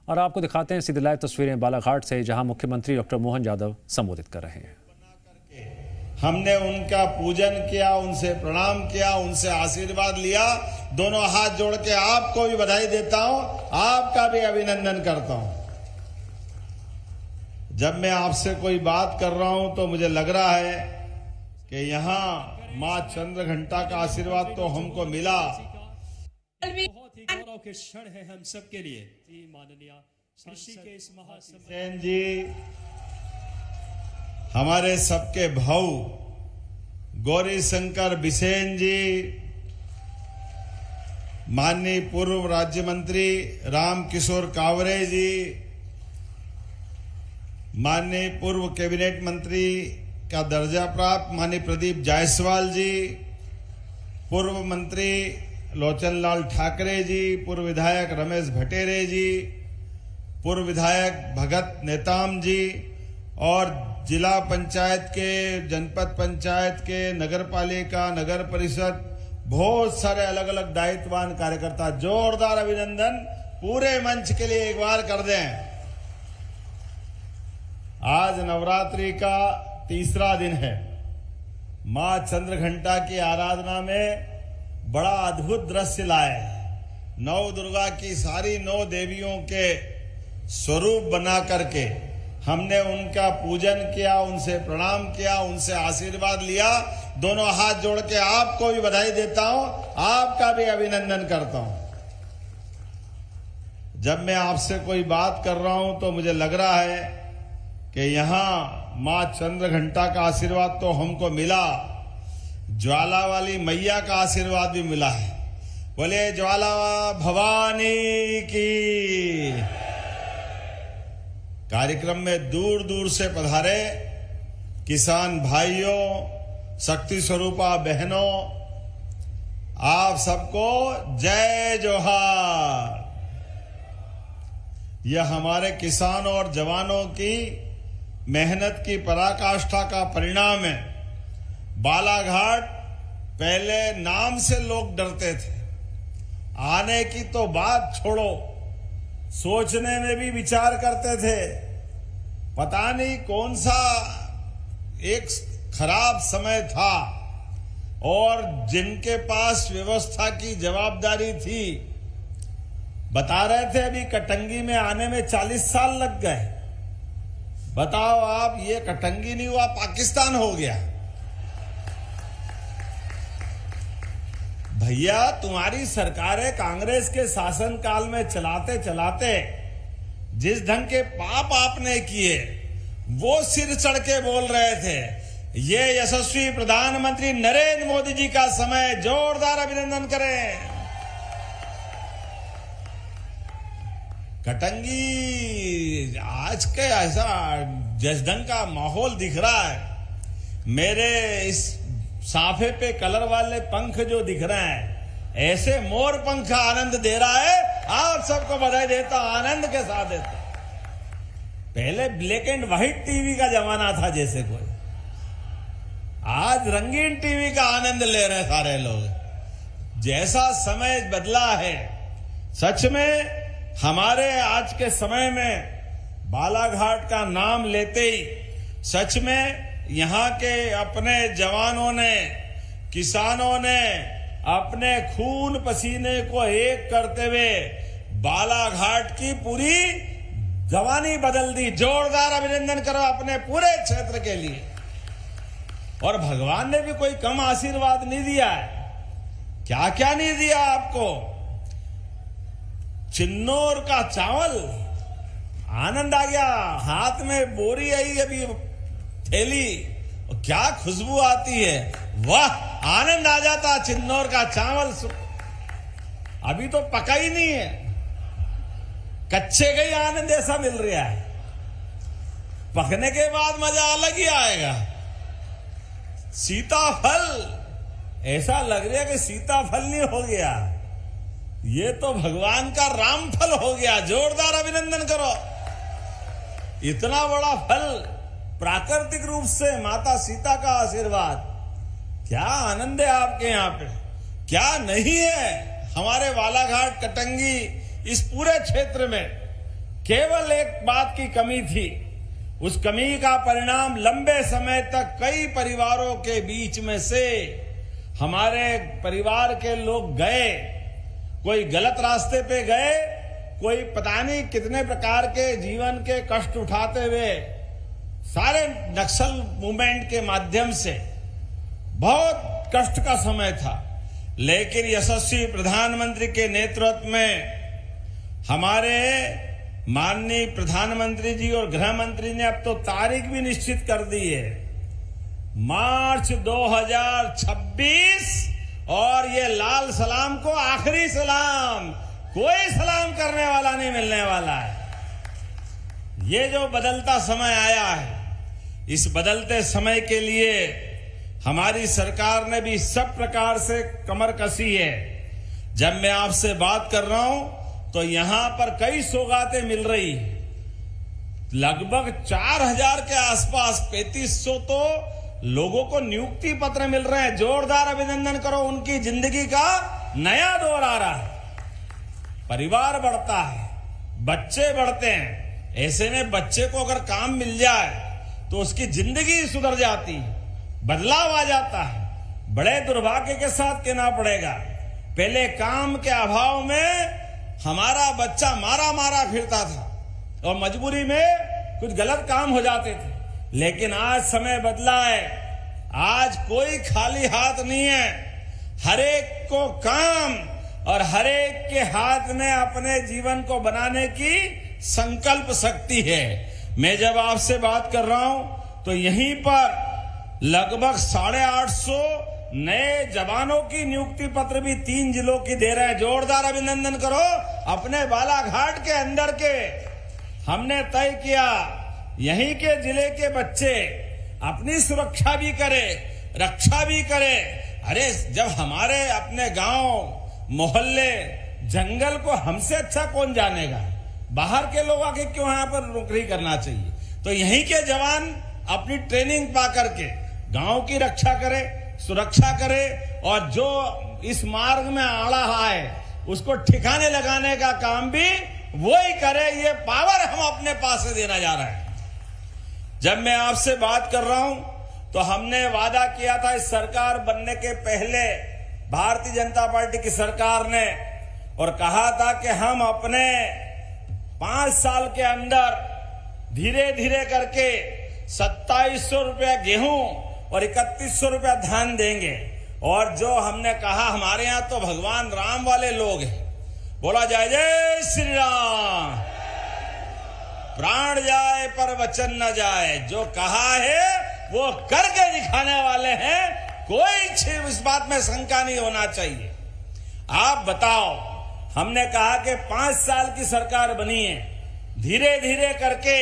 और आपको दिखाते हैं सीधी लाइव तस्वीरें बालाघाट से, जहां मुख्यमंत्री डॉक्टर मोहन यादव संबोधित कर रहे हैं। हमने उनका पूजन किया, उनसे प्रणाम किया, उनसे आशीर्वाद लिया। दोनों हाथ जोड़ के आपको भी बधाई देता हूं, आपका भी अभिनंदन करता हूं। जब मैं आपसे कोई बात कर रहा हूं तो मुझे लग रहा है कि यहाँ मां चंद्रघंटा का आशीर्वाद तो हमको मिला। बहुत ही गौरव के क्षण है हम सबके लिए। माननीय ऋषि के इस महासम्मेलन जी, हमारे सबके भाऊ गौरी शंकर बिसेन जी, माननीय पूर्व राज्य मंत्री राम किशोर कावरे जी, माननीय पूर्व कैबिनेट मंत्री का दर्जा प्राप्त माननीय प्रदीप जायसवाल जी, पूर्व मंत्री लोचनलाल ठाकरे जी, पूर्व विधायक रमेश भटेरे जी, पूर्व विधायक भगत नेताम जी और जिला पंचायत के, जनपद पंचायत के, नगर पालिका, नगर परिषद, बहुत सारे अलग अलग दायित्ववान कार्यकर्ता, जोरदार अभिनंदन पूरे मंच के लिए एक बार कर दें। आज नवरात्रि का तीसरा दिन है। मां चंद्रघंटा की आराधना में बड़ा अद्भुत दृश्य लाए। नौ दुर्गा की सारी 9 देवियों के स्वरूप बना करके हमने उनका पूजन किया, उनसे प्रणाम किया, उनसे आशीर्वाद लिया। दोनों हाथ जोड़ के आपको भी बधाई देता हूं, आपका भी अभिनंदन करता हूं। जब मैं आपसे कोई बात कर रहा हूं तो मुझे लग रहा है कि यहाँ मां चंद्रघंटा का आशीर्वाद तो हमको मिला, ज्वाला वाली मैया का आशीर्वाद भी मिला है। बोले ज्वाला भवानी की। कार्यक्रम में दूर दूर से पधारे किसान भाइयों, शक्ति स्वरूपा बहनों, आप सबको जय जोहार। यह हमारे किसानों और जवानों की मेहनत की पराकाष्ठा का परिणाम है। बालाघाट पहले नाम से लोग डरते थे, आने की तो बात छोड़ो, सोचने में भी विचार करते थे। पता नहीं कौन सा एक खराब समय था और जिनके पास व्यवस्था की जवाबदारी थी, बता रहे थे अभी कटंगी में आने में 40 साल लग गए। बताओ आप, ये कटंगी नहीं हुआ, पाकिस्तान हो गया। भैया, तुम्हारी सरकारें कांग्रेस के शासनकाल में चलाते चलाते जिस ढंग के पाप आपने किए, वो सिर चढ़ के बोल रहे थे। ये यशस्वी प्रधानमंत्री नरेंद्र मोदी जी का समय, जोरदार अभिनंदन करें। कटंगी आज के ऐसा जिस ढंग का माहौल दिख रहा है, मेरे इस साफे पे कलर वाले पंख जो दिख रहे हैं, ऐसे मोर पंख आनंद दे रहा है। आप सबको बधाई देता, आनंद के साथ देता। पहले ब्लैक एंड व्हाइट टीवी का जमाना था जैसे कोई, आज रंगीन टीवी का आनंद ले रहे सारे लोग। जैसा समय बदला है, सच में हमारे आज के समय में बालाघाट का नाम लेते ही सच में यहाँ के अपने जवानों ने, किसानों ने अपने खून पसीने को एक करते हुए बालाघाट की पूरी जवानी बदल दी। जोरदार अभिनंदन करो अपने पूरे क्षेत्र के लिए। और भगवान ने भी कोई कम आशीर्वाद नहीं दिया है। क्या क्या नहीं दिया आपको? चिन्नौर का चावल, आनंद आ गया। हाथ में बोरी आई अभी थैली, क्या खुशबू आती है, वाह, आनंद आ जाता। चिन्नौर का चावल अभी तो पका ही नहीं है, कच्चे का ही आनंद ऐसा मिल रहा है। पकने के बाद मजा अलग ही आएगा। सीताफल, ऐसा लग रहा है कि सीताफल नहीं हो गया, ये तो भगवान का रामफल हो गया। जोरदार अभिनंदन करो। इतना बड़ा फल, प्राकृतिक रूप से माता सीता का आशीर्वाद, क्या आनंद है आपके यहाँ पे, क्या नहीं है हमारे बालाघाट, कटंगी, इस पूरे क्षेत्र में। केवल एक बात की कमी थी। उस कमी का परिणाम लंबे समय तक कई परिवारों के बीच में से हमारे परिवार के लोग गए, कोई गलत रास्ते पे गए, कोई पता नहीं कितने प्रकार के जीवन के कष्ट उठाते हुए सारे नक्सल मूवमेंट के माध्यम से बहुत कष्ट का समय था। लेकिन यशस्वी प्रधानमंत्री के नेतृत्व में हमारे माननीय प्रधानमंत्री जी और गृह मंत्री ने अब तो तारीख भी निश्चित कर दी है, मार्च 2026, और ये लाल सलाम को आखिरी सलाम, कोई सलाम करने वाला नहीं मिलने वाला है। ये जो बदलता समय आया है, इस बदलते समय के लिए हमारी सरकार ने भी सब प्रकार से कमर कसी है। जब मैं आपसे बात कर रहा हूं तो यहां पर कई सौगातें मिल रही है, लगभग 4000 के आसपास, 3500 तो लोगों को नियुक्ति पत्र मिल रहे हैं। जोरदार अभिनंदन करो, उनकी जिंदगी का नया दौर आ रहा है, परिवार बढ़ता है, बच्चे बढ़ते हैं। ऐसे में बच्चे को अगर काम मिल जाए तो उसकी जिंदगी सुधर जाती है, बदलाव आ जाता है। बड़े दुर्भाग्य के साथ कहना पड़ेगा, पहले काम के अभाव में हमारा बच्चा मारा फिरता था और मजबूरी में कुछ गलत काम हो जाते थे। लेकिन आज समय बदला है, आज कोई खाली हाथ नहीं है, हरेक को काम और हरेक के हाथ में अपने जीवन को बनाने की संकल्प शक्ति है। मैं जब आपसे बात कर रहा हूं तो यहीं पर लगभग 850 नए जवानों की नियुक्ति पत्र भी 3 जिलों की दे रहे हैं। जोरदार अभिनंदन करो। अपने बालाघाट के अंदर के हमने तय किया, यहीं के जिले के बच्चे अपनी सुरक्षा भी करे, रक्षा भी करे। अरे जब हमारे अपने गांव, मोहल्ले, जंगल को हमसे अच्छा कौन जानेगा, बाहर के लोग आके क्यों यहाँ पर नौकरी करना चाहिए। तो यहीं के जवान अपनी ट्रेनिंग पा करके गांव की रक्षा करे, सुरक्षा करे, और जो इस मार्ग में आड़ा है उसको ठिकाने लगाने का काम भी वही करे। ये पावर हम अपने पास से देना जा रहे हैं। जब मैं आपसे बात कर रहा हूं तो हमने वादा किया था, इस सरकार बनने के पहले भारतीय जनता पार्टी की सरकार ने, और कहा था कि हम अपने 5 साल के अंदर धीरे धीरे करके 2700 रुपया गेहूं और 3100 रुपया धान देंगे। और जो हमने कहा, हमारे यहां तो भगवान राम वाले लोग हैं, बोला जय जय श्री राम, प्राण जाए पर वचन न जाए। जो कहा है वो करके दिखाने वाले हैं, कोई इस बात में शंका नहीं होना चाहिए। आप बताओ, हमने कहा कि 5 साल की सरकार बनी है, धीरे धीरे करके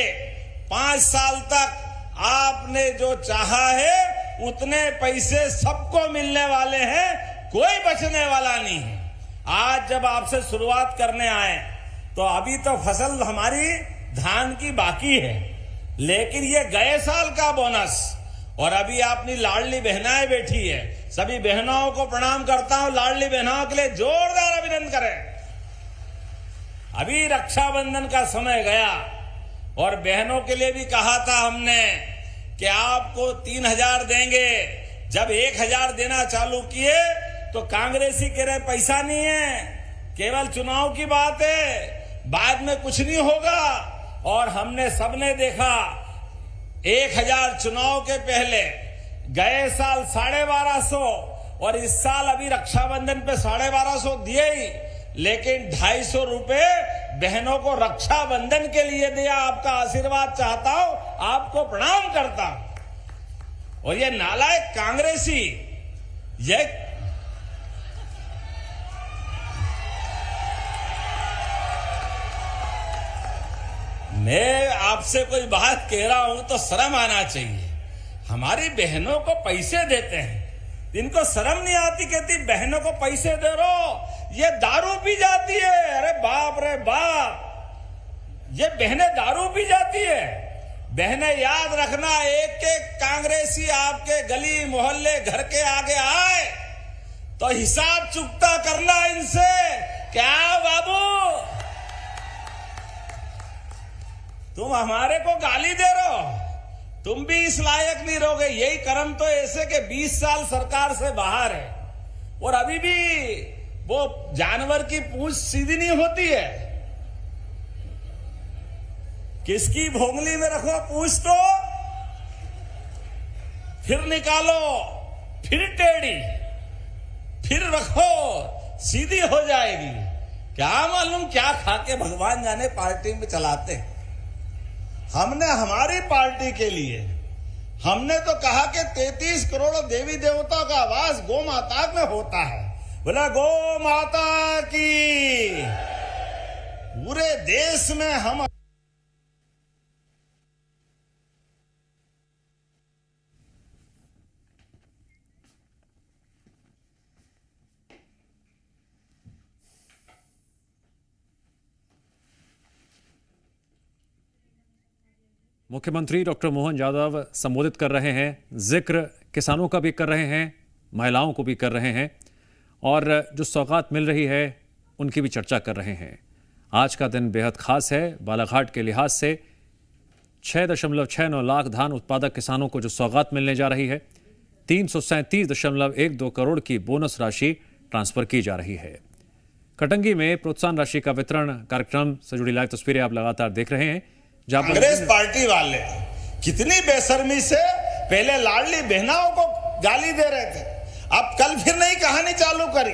5 साल तक आपने जो चाहा है उतने पैसे सबको मिलने वाले हैं, कोई बचने वाला नहीं है। आज जब आपसे शुरुआत करने आए तो अभी तो फसल हमारी धान की बाकी है, लेकिन ये गए साल का बोनस, और अभी अपनी लाडली बहनाएं बैठी है, सभी बहनों को प्रणाम करता हूं। लाडली बहनों के लिए जोरदार अभिनंदन करें। अभी रक्षाबंधन का समय गया और बहनों के लिए भी कहा था हमने कि आपको 3000 देंगे। जब 1000 देना चालू किए तो कांग्रेसी कह रहे पैसा नहीं है, केवल चुनाव की बात है, बाद में कुछ नहीं होगा। और हमने सबने देखा 1000 चुनाव के पहले, गए साल 1250 और इस साल अभी रक्षाबंधन पे 1250 दिए ही, लेकिन 250 रुपए बहनों को रक्षाबंधन के लिए दिया। आपका आशीर्वाद चाहता हूं, आपको प्रणाम करता हूं। और ये नालायक कांग्रेसी, ये मैं आपसे कोई बात कह रहा हूं तो शर्म आना चाहिए। हमारी बहनों को पैसे देते हैं, इनको शर्म नहीं आती, कहती बहनों को पैसे दे रहो, ये दारू पी जाती है। अरे बाप रे बाप, ये बहनें दारू पी जाती है। बहनें याद रखना, एक एक कांग्रेसी आपके गली मोहल्ले घर के आगे आए तो हिसाब चुकता करना इनसे। क्या बाबू, तुम हमारे को गाली दे रहे हो, तुम भी इस लायक नहीं रहोगे। यही कर्म तो ऐसे के 20 साल सरकार से बाहर है और अभी भी वो जानवर की पूंछ सीधी नहीं होती है। किसकी भोंगली में रखो पूंछ तो फिर निकालो, फिर टेढ़ी, फिर रखो, सीधी हो जाएगी। क्या मालूम क्या खा के भगवान जाने पार्टी में चलाते। हमने हमारी पार्टी के लिए हमने तो कहा कि 33 करोड़ देवी देवता का वास गौ माता में होता है। बोला गौ माता की। पूरे देश में हम मुख्यमंत्री डॉक्टर मोहन यादव संबोधित कर रहे हैं, जिक्र किसानों का भी कर रहे हैं, महिलाओं को भी कर रहे हैं और जो सौगात मिल रही है उनकी भी चर्चा कर रहे हैं। आज का दिन बेहद खास है। बालाघाट के लिहाज से 6.69 लाख धान उत्पादक किसानों को जो सौगात मिलने जा रही है, 337.12 करोड़ की बोनस राशि ट्रांसफर की जा रही है। कटंगी में प्रोत्साहन राशि का वितरण कार्यक्रम से जुड़ी लाइव तस्वीरें आप लगातार देख रहे हैं। कांग्रेस पार्टी वाले कितनी बेशर्मी से पहले लाडली बहनाओं को गाली दे रहे थे, अब कल फिर नई कहानी चालू करी।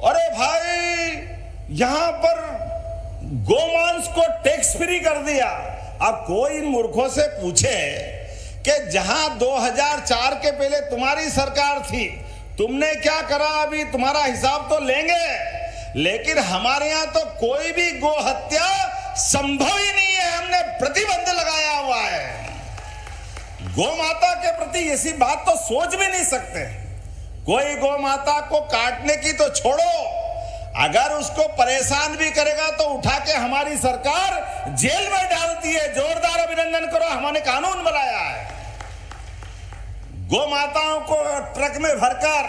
अरे भाई यहां पर गोमांस को टैक्स फ्री कर दिया। अब कोई इन मूर्खों से पूछे कि जहां 2004 के पहले तुम्हारी सरकार थी, तुमने क्या करा, अभी तुम्हारा हिसाब तो लेंगे। लेकिन हमारे यहां तो कोई भी गो हत्या संभव ही नहीं है, हमने प्रतिबंध लगाया हुआ है। गौ माता के प्रति ऐसी बात तो सोच भी नहीं सकते। कोई गौ माता को काटने की तो छोड़ो, अगर उसको परेशान भी करेगा तो उठा के हमारी सरकार जेल में डालती है। जोरदार अभिनंदन करो, हमने कानून बनाया है। गौ माताओं को ट्रक में भरकर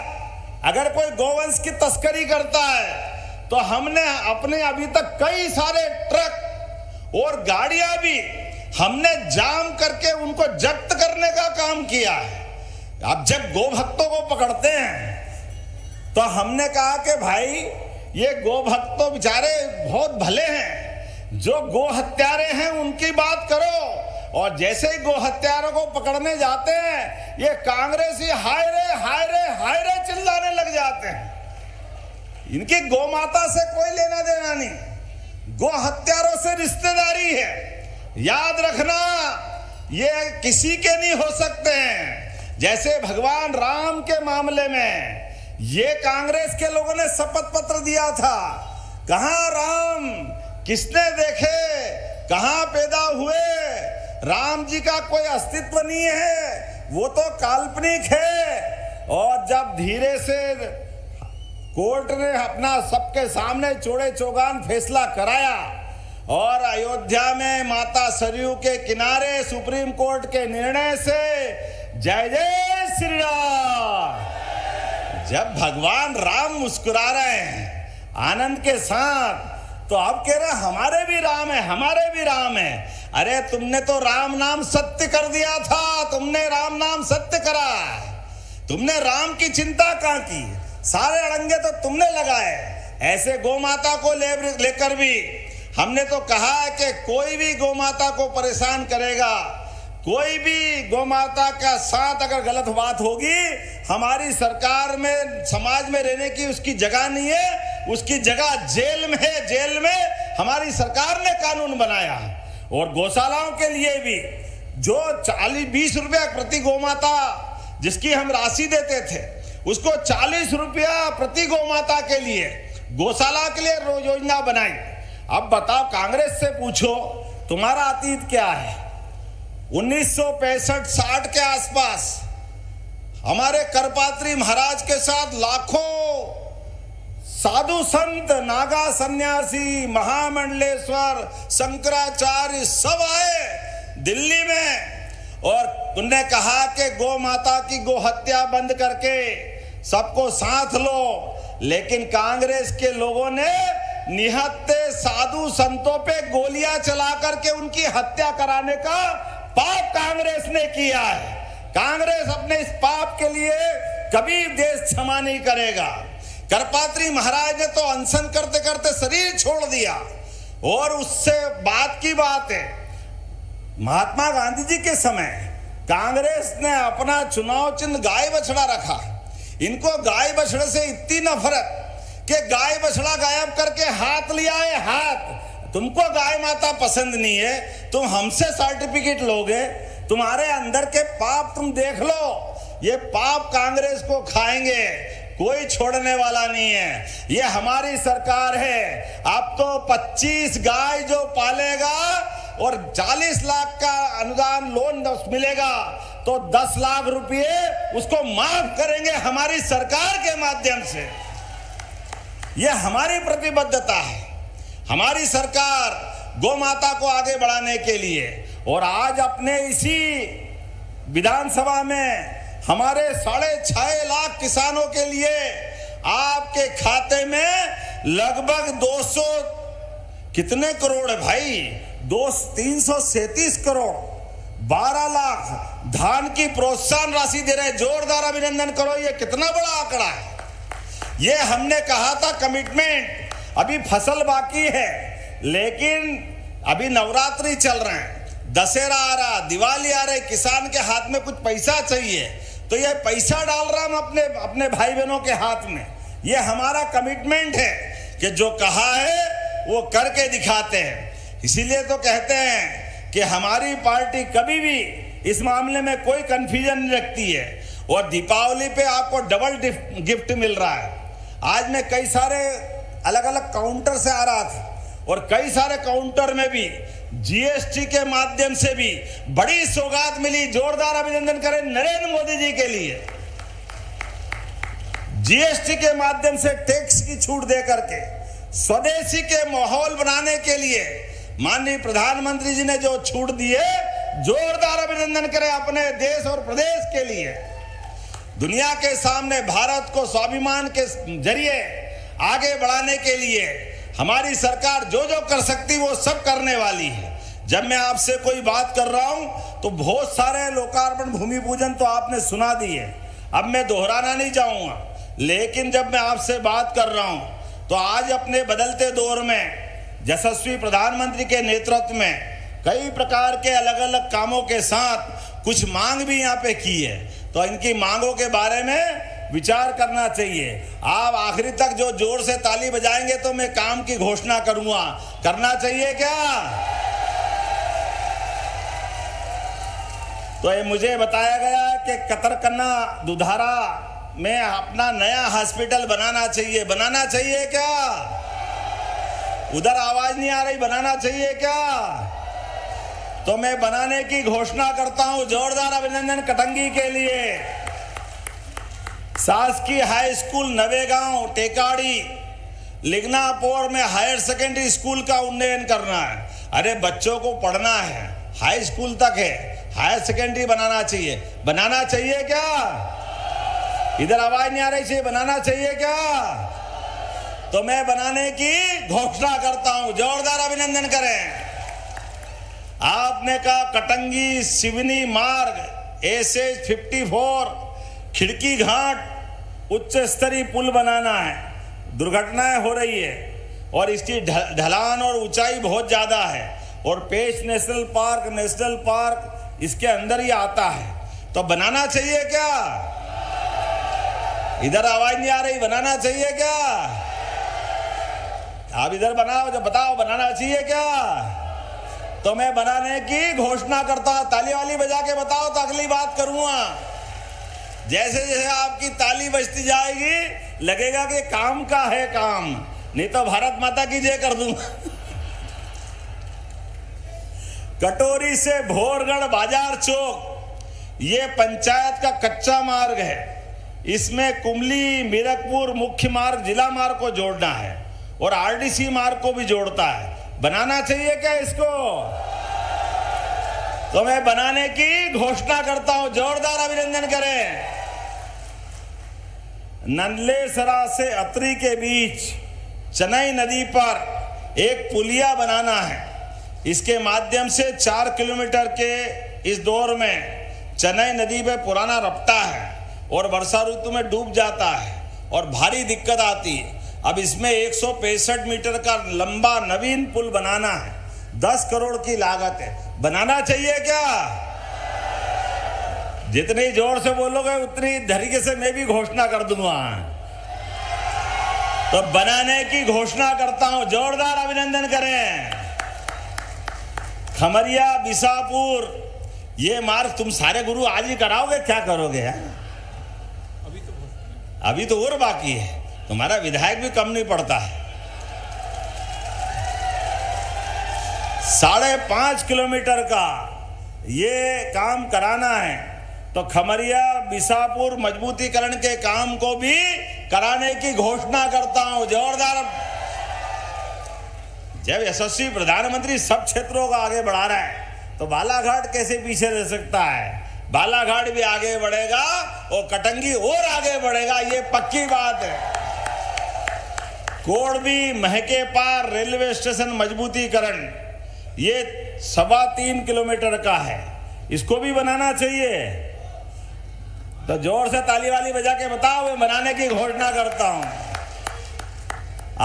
अगर कोई गौवंश की तस्करी करता है तो हमने अपने अभी तक कई सारे ट्रक और गाड़ियां भी हमने जाम करके उनको जब्त करने का काम किया है। अब जब गो भक्तों को पकड़ते हैं तो हमने कहा कि भाई ये गो भक्त तो बेचारे बहुत भले हैं, जो गो हत्यारे हैं उनकी बात करो। और जैसे ही गो हत्यारों को पकड़ने जाते हैं ये कांग्रेसी हाय रे हाय रे हाय रे चिल्लाने लग जाते हैं। इनकी गौ माता से कोई लेना देना नहीं, गो हत्यारों से रिश्तेदारी है। याद रखना ये किसी के नहीं हो सकते हैं। जैसे भगवान राम के मामले में ये कांग्रेस के लोगों ने शपथ पत्र दिया था, कहां राम किसने देखे, कहां पैदा हुए, राम जी का कोई अस्तित्व नहीं है, वो तो काल्पनिक है। और जब धीरे से कोर्ट ने अपना सबके सामने चौड़े चौगान फैसला कराया और अयोध्या में माता सरयू के किनारे सुप्रीम कोर्ट के निर्णय से जय जय श्री राम, जब भगवान राम मुस्कुरा रहे हैं आनंद के साथ, तो अब कह रहे हमारे भी राम है, हमारे भी राम है। अरे तुमने तो राम नाम सत्य कर दिया था, तुमने राम नाम सत्य करा, तुमने राम की चिंता कहां की, सारे अड़ंगे तो तुमने लगाए। ऐसे गौ माता को लेकर भी हमने तो कहा है कि कोई भी गौ माता को परेशान करेगा, कोई भी गौ माता का साथ अगर गलत बात होगी, हमारी सरकार में समाज में रहने की उसकी जगह नहीं है, उसकी जगह जेल में है। जेल में हमारी सरकार ने कानून बनाया। और गौशालाओं के लिए भी जो 40-20 रुपया प्रति गौ माता जिसकी हम राशि देते थे, उसको 40 रुपया प्रति गौ माता के लिए गौशाला के लिए योजना बनाई। अब बताओ, कांग्रेस से पूछो तुम्हारा अतीत क्या है। 1965-60 के आसपास हमारे करपात्री महाराज के साथ लाखों साधु संत, नागा सन्यासी, महामंडलेश्वर, शंकराचार्य सब आए दिल्ली में और उन्होंने कहा कि गौ माता की गौ हत्या बंद करके सबको साथ लो। लेकिन कांग्रेस के लोगों ने निहत्थे साधु संतों पे गोलियां चला करके उनकी हत्या कराने का पाप कांग्रेस ने किया है। कांग्रेस अपने इस पाप के लिए कभी देश क्षमा नहीं करेगा। करपात्री महाराज ने तो अनशन करते करते शरीर छोड़ दिया, और उससे बात की बात है, महात्मा गांधी जी के समय कांग्रेस ने अपना चुनाव चिन्ह गाय बछड़ा रखा। इनको गाय बछड़े से इतनी नफरत कि गाय बछड़ा गायब करके हाथ लिया है। हाथ, तुमको गाय माता पसंद नहीं है, तुम हमसे सर्टिफिकेट लोगे, तुम्हारे अंदर के पाप तुम देख लो। ये पाप कांग्रेस को खाएंगे, कोई छोड़ने वाला नहीं है। ये हमारी सरकार है। अब तो 25 गाय जो पालेगा और 40 लाख का अनुदान लोन मिलेगा, तो 10 लाख रुपए उसको माफ करेंगे हमारी सरकार के माध्यम से। यह हमारी प्रतिबद्धता है। हमारी सरकार गौ माता को आगे बढ़ाने के लिए, और आज अपने इसी विधानसभा में हमारे 6.5 लाख किसानों के लिए आपके खाते में लगभग 200 कितने करोड़ है भाई, 337 करोड़ 12 लाख धान की प्रोत्साहन राशि दे रहे। जोरदार अभिनंदन करो, ये कितना बड़ा आंकड़ा है। ये हमने कहा था कमिटमेंट, अभी फसल बाकी है, लेकिन अभी नवरात्रि चल रहे हैं, दशहरा आ रहा, दिवाली आ रही, किसान के हाथ में कुछ पैसा चाहिए, तो ये पैसा डाल रहा हम अपने भाई बहनों के हाथ में। ये हमारा कमिटमेंट है कि जो कहा है वो करके दिखाते हैं। इसीलिए तो कहते हैं कि हमारी पार्टी कभी भी इस मामले में कोई कंफ्यूजन नहीं रखती है। और दीपावली पे आपको डबल गिफ्ट मिल रहा है। आज मैं कई सारे अलग अलग काउंटर से आ रहा था, और कई सारे काउंटर में भी जीएसटी के माध्यम से भी बड़ी सौगात मिली। जोरदार अभिनंदन करें नरेंद्र मोदी जी के लिए। जीएसटी के माध्यम से टैक्स की छूट दे करके स्वदेशी के माहौल बनाने के लिए माननीय प्रधानमंत्री जी ने जो छूट दी है, जोरदार अभिनंदन करें अपने देश और प्रदेश के लिए। दुनिया के सामने भारत को स्वाभिमान के जरिए आगे बढ़ाने के लिए हमारी सरकार जो जो कर सकती वो सब करने वाली है। जब मैं आपसे कोई बात कर रहा हूं तो बहुत सारे लोकार्पण भूमि पूजन तो आपने सुना दी है, अब मैं दोहराना नहीं चाहूंगा। लेकिन जब मैं आपसे बात कर रहा हूं तो आज अपने बदलते दौर में यशस्वी प्रधानमंत्री के नेतृत्व में कई प्रकार के अलग अलग कामों के साथ कुछ मांग भी यहाँ पे की है, तो इनकी मांगों के बारे में विचार करना चाहिए। आप आखिरी तक जो जोर से ताली बजाएंगे तो मैं काम की घोषणा करूंगा। करना चाहिए क्या? तो ये मुझे बताया गया कि कतरकन्ना दुधारा में अपना नया हॉस्पिटल बनाना चाहिए। बनाना चाहिए क्या? उधर आवाज नहीं आ रही, बनाना चाहिए क्या? तो मैं बनाने की घोषणा करता हूं। जोरदार अभिनंदन कटंगी के लिए। शासकीय हाई स्कूल नवेगांव टेकाड़ी लिग्नापोर में हायर सेकेंडरी स्कूल का उन्नयन करना है। अरे बच्चों को पढ़ना है, हाई स्कूल तक है, हायर सेकेंडरी बनाना चाहिए। बनाना चाहिए क्या? इधर आवाज नहीं आ रही, चाहिए बनाना चाहिए क्या? तो मैं बनाने की घोषणा करता हूं। जोरदार अभिनंदन करें। आपने कहा कटंगी सिवनी मार्ग एसएच 54 खिड़की घाट उच्च स्तरीय पुल बनाना है। दुर्घटनाएं हो रही है और इसकी ढलान और ऊंचाई बहुत ज्यादा है, और पेश नेशनल पार्क इसके अंदर ही आता है, तो बनाना चाहिए क्या? इधर आवाज नहीं आ रही, बनाना चाहिए क्या? आप इधर बनाओ, जब बताओ बनाना चाहिए क्या? तो मैं बनाने की घोषणा करता हूं। ताली वाली बजा के बताओ तो अगली बात करूंगा। जैसे जैसे आपकी ताली बजती जाएगी लगेगा कि काम का है काम, नहीं तो भारत माता की जय कर दूंगा। कटोरी से भोरगढ़ बाजार चौक ये पंचायत का कच्चा मार्ग है। इसमें कुमली मीरकपुर मुख्य मार्ग जिला मार्ग को जोड़ना है और आरडीसी मार्ग को भी जोड़ता है। बनाना चाहिए क्या इसको? तो मैं बनाने की घोषणा करता हूं। जोरदार अभिनंदन करें। नंदलेसरा से अतरी के बीच चेन्नई नदी पर एक पुलिया बनाना है। इसके माध्यम से 4 किलोमीटर के इस दौर में चेन्नई नदी में पुराना रपटा है और वर्षा ऋतु में डूब जाता है और भारी दिक्कत आती है। अब इसमें 165 मीटर का लंबा नवीन पुल बनाना है। 10 करोड़ की लागत है। बनाना चाहिए क्या? जितनी जोर से बोलोगे उतनी तरीके से मैं भी घोषणा कर दूंगा। तो बनाने की घोषणा करता हूं, जोरदार अभिनंदन करें। खमरिया बिसापुर ये मार्ग तुम सारे गुरु आज ही कराओगे, क्या करोगे यार? अभी तो और बाकी है। तुम्हारा विधायक भी कम नहीं पड़ता है। 5.5 किलोमीटर का ये काम कराना है। तो खमरिया बिसापुर मजबूतीकरण के काम को भी कराने की घोषणा करता हूं, जोरदार। जब यशस्वी प्रधानमंत्री सब क्षेत्रों को आगे बढ़ा रहा है तो बालाघाट कैसे पीछे रह सकता है? बालाघाट भी आगे बढ़ेगा और कटंगी और आगे बढ़ेगा, ये पक्की बात है। कोडबी महके पार रेलवे स्टेशन मजबूतीकरण ये 3.25 किलोमीटर का है। इसको भी बनाना चाहिए। तो जोर से ताली वाली बजा के बताओ, मैं बनाने की घोषणा करता हूं।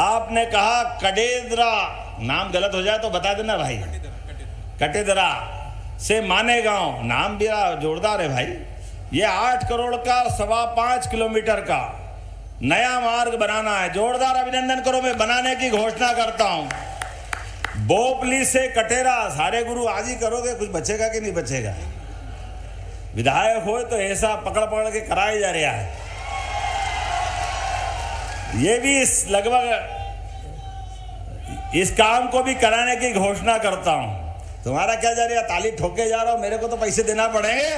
आपने कहा कटेदरा, नाम गलत हो जाए तो बता देना भाई। कटेदरा से मानेगांव, नाम भी जोरदार है भाई। ये 8 करोड़ का 5.25 किलोमीटर का नया मार्ग बनाना है। जोरदार अभिनंदन करो, मैं बनाने की घोषणा करता हूं। बोपली से कटेरा, सारे गुरु आज ही करोगे, कुछ बचेगा कि नहीं बचेगा? विधायक हो तो ऐसा पकड़ पकड़ के कराया जा रहा है। ये भी लगभग इस काम को भी कराने की घोषणा करता हूं। तुम्हारा क्या जा रहा है? ताली ठोके जा रहा हो, मेरे को तो पैसे देना पड़ेंगे।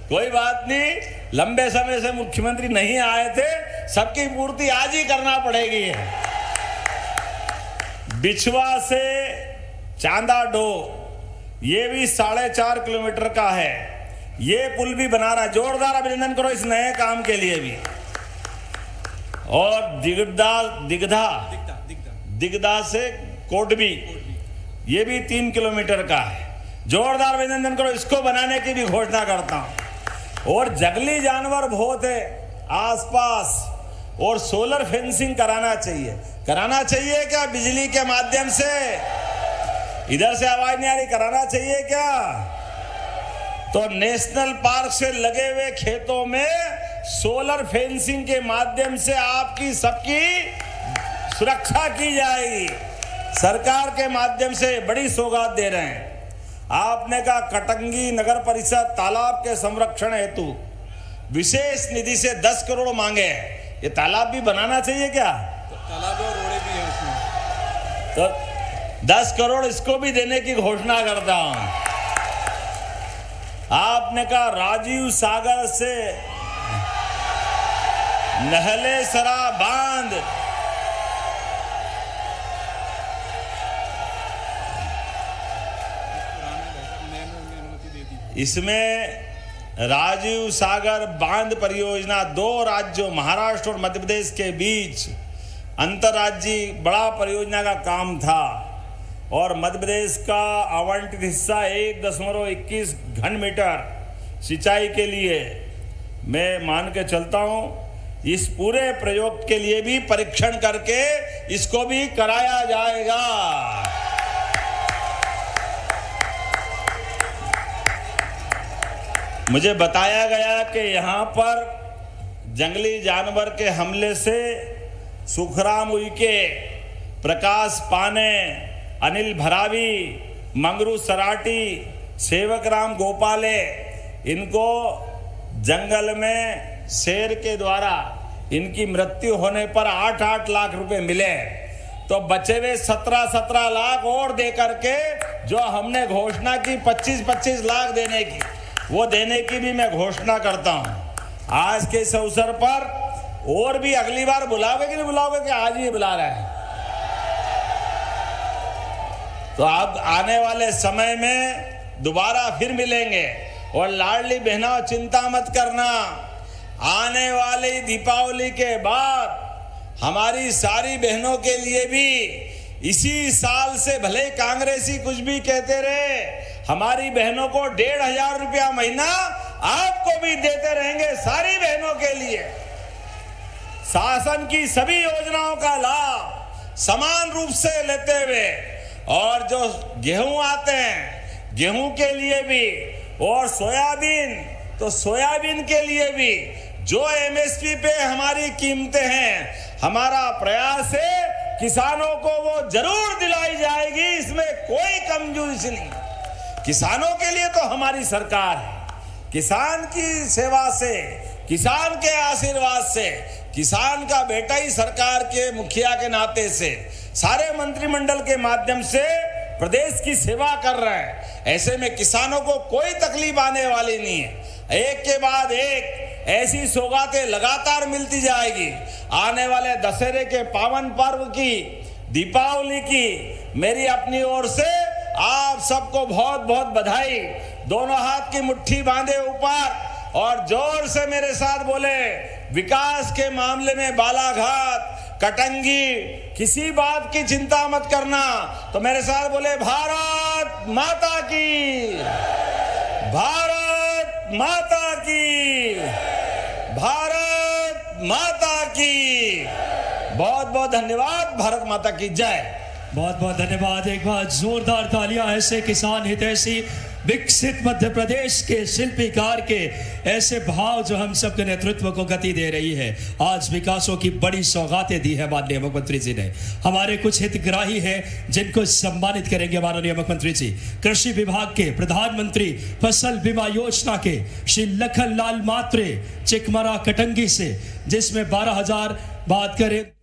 कोई बात नहीं, लंबे समय से मुख्यमंत्री नहीं आए थे, सबकी पूर्ति आज ही करना पड़ेगी। बिछवा से चांदाडो ये भी 4.5 किलोमीटर का है। ये पुल भी बना रहा है। जोरदार अभिनंदन करो इस नए काम के लिए भी। और दिगदा से कोडबी ये भी 3 किलोमीटर का है। जोरदार अभिनंदन करो, इसको बनाने की भी घोषणा करता हूं। और जंगली जानवर बहुत है आसपास, और सोलर फेंसिंग कराना चाहिए। कराना चाहिए क्या? बिजली के माध्यम से। इधर से आवाज नहीं आ रही, कराना चाहिए क्या? तो नेशनल पार्क से लगे हुए खेतों में सोलर फेंसिंग के माध्यम से आपकी सबकी सुरक्षा की जाएगी। सरकार के माध्यम से बड़ी सौगात दे रहे हैं। आपने कहा कटंगी नगर परिषद तालाब के संरक्षण हेतु विशेष निधि से 10 करोड़ मांगे। ये तालाब भी बनाना चाहिए क्या? तालाब और रोड़े भी है उसमें। तो 10 करोड़ इसको भी देने की घोषणा करता हूं। आपने कहा राजीव सागर से नहले सरा बांध, इसमें राजीव सागर बांध परियोजना 2 राज्यों महाराष्ट्र और मध्य प्रदेश के बीच अंतर्राज्यीय बड़ा परियोजना का काम था। और मध्य प्रदेश का आवंटित हिस्सा 1.21 घन मीटर सिंचाई के लिए मैं मान के चलता हूं। इस पूरे प्रयोग के लिए भी परीक्षण करके इसको भी कराया जाएगा। मुझे बताया गया कि यहाँ पर जंगली जानवर के हमले से सुखराम उइके, प्रकाश पाने, अनिल भरावी, मंगरू सराटी, सेवक राम गोपाले, इनको जंगल में शेर के द्वारा इनकी मृत्यु होने पर 8-8 लाख रुपए मिले। तो बचे हुए 17-17 लाख और दे करके जो हमने घोषणा की 25-25 लाख देने की, वो देने की भी मैं घोषणा करता हूं। आज के इस अवसर पर और भी अगली बार बुलाओगे कि नहीं बुलाओगे, कि आज ही बुला रहे हैं? तो अब आने वाले समय में दोबारा फिर मिलेंगे। और लाडली बहनों चिंता मत करना, आने वाली दीपावली के बाद हमारी सारी बहनों के लिए भी इसी साल से भले कांग्रेसी कुछ भी कहते रहे, हमारी बहनों को 1,500 रुपया महीना आपको भी देते रहेंगे। सारी बहनों के लिए शासन की सभी योजनाओं का लाभ समान रूप से लेते हुए, और जो गेहूं आते हैं गेहूं के लिए भी, और सोयाबीन तो सोयाबीन के लिए भी जो एमएसपी पे हमारी कीमतें हैं, हमारा प्रयास है किसानों को वो जरूर दिलाई जाएगी। इसमें कोई कमजोरी नहीं। किसानों के लिए तो हमारी सरकार है। किसान की सेवा से, किसान के आशीर्वाद से, किसान का बेटा ही सरकार के मुखिया के नाते से सारे मंत्रिमंडल के माध्यम से प्रदेश की सेवा कर रहे हैं। ऐसे में किसानों को कोई तकलीफ आने वाली नहीं है। एक के बाद एक ऐसी सौगातें लगातार मिलती जाएगी। आने वाले दशहरे के पावन पर्व की, दीपावली की मेरी अपनी ओर से आप सबको बहुत बहुत बधाई। दोनों हाथ की मुट्ठी बांधे ऊपर और जोर से मेरे साथ बोले, विकास के मामले में बालाघाट, कटंगी, किसी बात की चिंता मत करना। तो मेरे साथ बोले, भारत माता की, भारत माता की, भारत माता की। बहुत बहुत धन्यवाद। भारत माता की जय। बहुत बहुत धन्यवाद। एक बार जोरदार तालियां ऐसे किसान हितैषी विकसित मध्य प्रदेश के शिल्पीकार के ऐसे भाव जो हम सबके नेतृत्व को गति दे रही है। आज विकासों की बड़ी सौगातें दी है माननीय मुख्यमंत्री जी ने। हमारे कुछ हितग्राही हैं जिनको सम्मानित करेंगे माननीय मुख्यमंत्री जी। कृषि विभाग के प्रधानमंत्री फसल बीमा योजना के श्री लखन लाल मात्रे चिकमरा कटंगी से, जिसमें 12,000 बात करें।